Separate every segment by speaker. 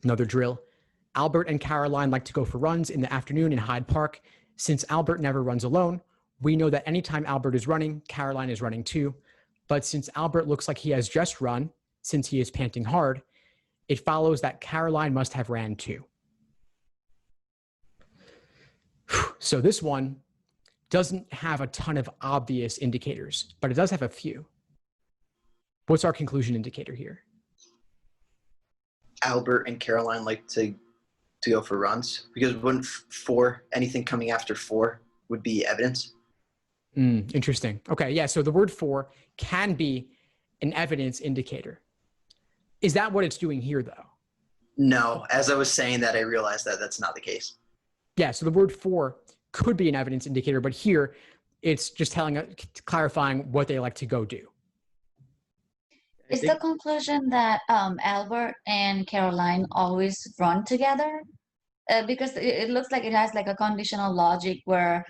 Speaker 1: Another drill. Albert and Caroline like to go for runs in the afternoon in Hyde Park. Since Albert never runs alone, we know that anytime Albert is running, Caroline is running too. But since Albert looks like he has just run, since he is panting hard, it follows that Caroline must have ran too. So this one doesn't have a ton of obvious indicators, but it does have a few. What's our conclusion indicator here?
Speaker 2: Albert and Caroline like to go for runs, because wouldn't anything coming after 4 would be evidence?
Speaker 1: Interesting. Okay, yeah, so the word for can be an evidence indicator. Is that what it's doing here, though?
Speaker 2: No, as I was saying that, I realized that that's not the case.
Speaker 1: Yeah, so the word for could be an evidence indicator, but here it's just clarifying what they like to go do.
Speaker 3: Is the conclusion that Albert and Caroline always run together? Because it looks like it has like a conditional logic where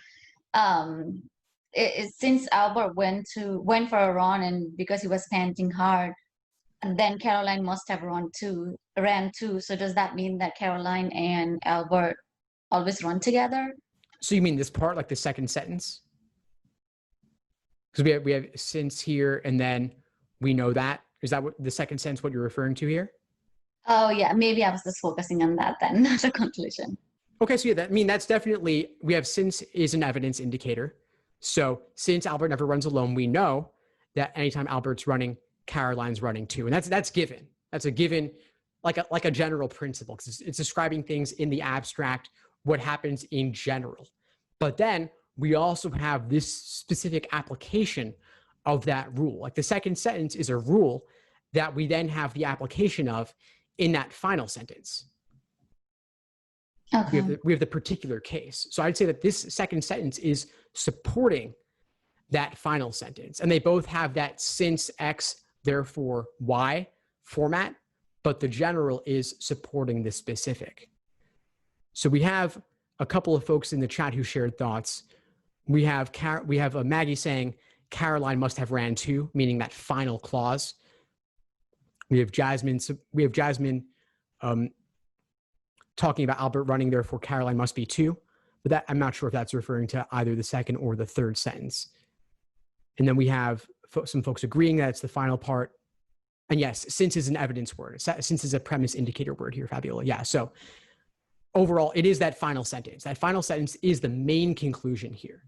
Speaker 3: since Albert went for a run and because he was panting hard, and then Caroline must have ran too. So does that mean that Caroline and Albert always run together?
Speaker 1: So you mean this part, like the second sentence? Because we have since here, and then we know that. Is that what the second sentence, what you're referring to here?
Speaker 3: Oh yeah, maybe I was just focusing on that then, not the conclusion.
Speaker 1: Okay, so yeah, that's definitely, we have since is an evidence indicator. So since Albert never runs alone, we know that anytime Albert's running, Caroline's running too. And that's given. That's a given, like a general principle, because it's describing things in the abstract, what happens in general. But then we also have this specific application of that rule. Like the second sentence is a rule that we then have the application of in that final sentence.
Speaker 3: Okay.
Speaker 1: We have the particular case. So I'd say that this second sentence is supporting that final sentence. And they both have that since X, therefore Y format, but the general is supporting the specific. So we have a couple of folks in the chat who shared thoughts. We have Maggie saying Caroline must have ran too, meaning that final clause. We have Jasmine talking about Albert running, therefore Caroline must be too. But that, I'm not sure if that's referring to either the second or the third sentence. And then we have some folks agreeing that it's the final part. And yes, since is an evidence word. Since is a premise indicator word here, Fabiola. Yeah, so overall, it is that final sentence. That final sentence is the main conclusion here.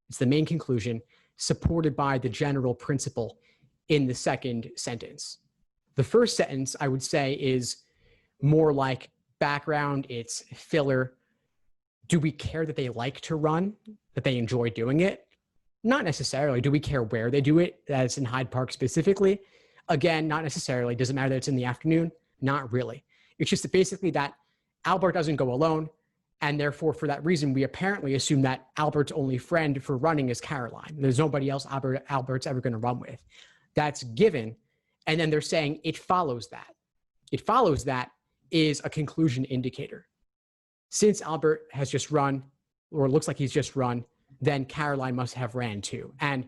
Speaker 1: It's the main conclusion supported by the general principle in the second sentence. The first sentence, I would say, is more like background. It's filler. Do we care that they like to run, that they enjoy doing it? Not necessarily. Do we care where they do it? That's in Hyde Park specifically. Again, not necessarily. Doesn't matter that it's in the afternoon. Not really. It's just basically that Albert doesn't go alone. And therefore, for that reason, we apparently assume that Albert's only friend for running is Caroline. There's nobody else Albert's ever going to run with. That's given. And then they're saying it follows that. It follows that is a conclusion indicator. Since Albert has just run, or looks like he's just run, then Caroline must have ran too. And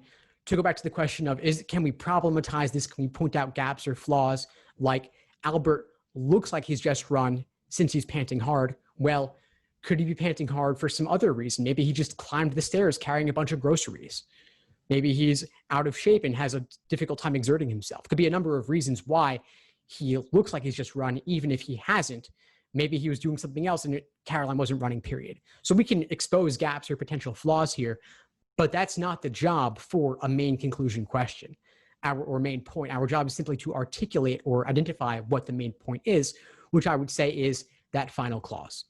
Speaker 1: to go back to the question of, can we problematize this? Can we point out gaps or flaws? Like Albert looks like he's just run since he's panting hard. Well, could he be panting hard for some other reason? Maybe he just climbed the stairs carrying a bunch of groceries. Maybe he's out of shape and has a difficult time exerting himself. Could be a number of reasons why he looks like he's just run, even if he hasn't. Maybe he was doing something else and Caroline wasn't running, period. So we can expose gaps or potential flaws here, but that's not the job for a main conclusion question or main point. Our job is simply to articulate or identify what the main point is, which I would say is that final clause.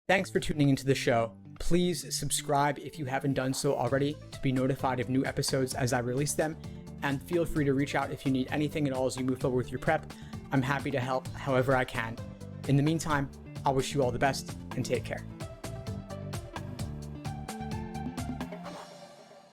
Speaker 1: Thanks for tuning into the show. Please subscribe if you haven't done so already to be notified of new episodes as I release them. And feel free to reach out if you need anything at all as you move forward with your prep. I'm happy to help however I can. In the meantime, I'll wish you all the best and take care.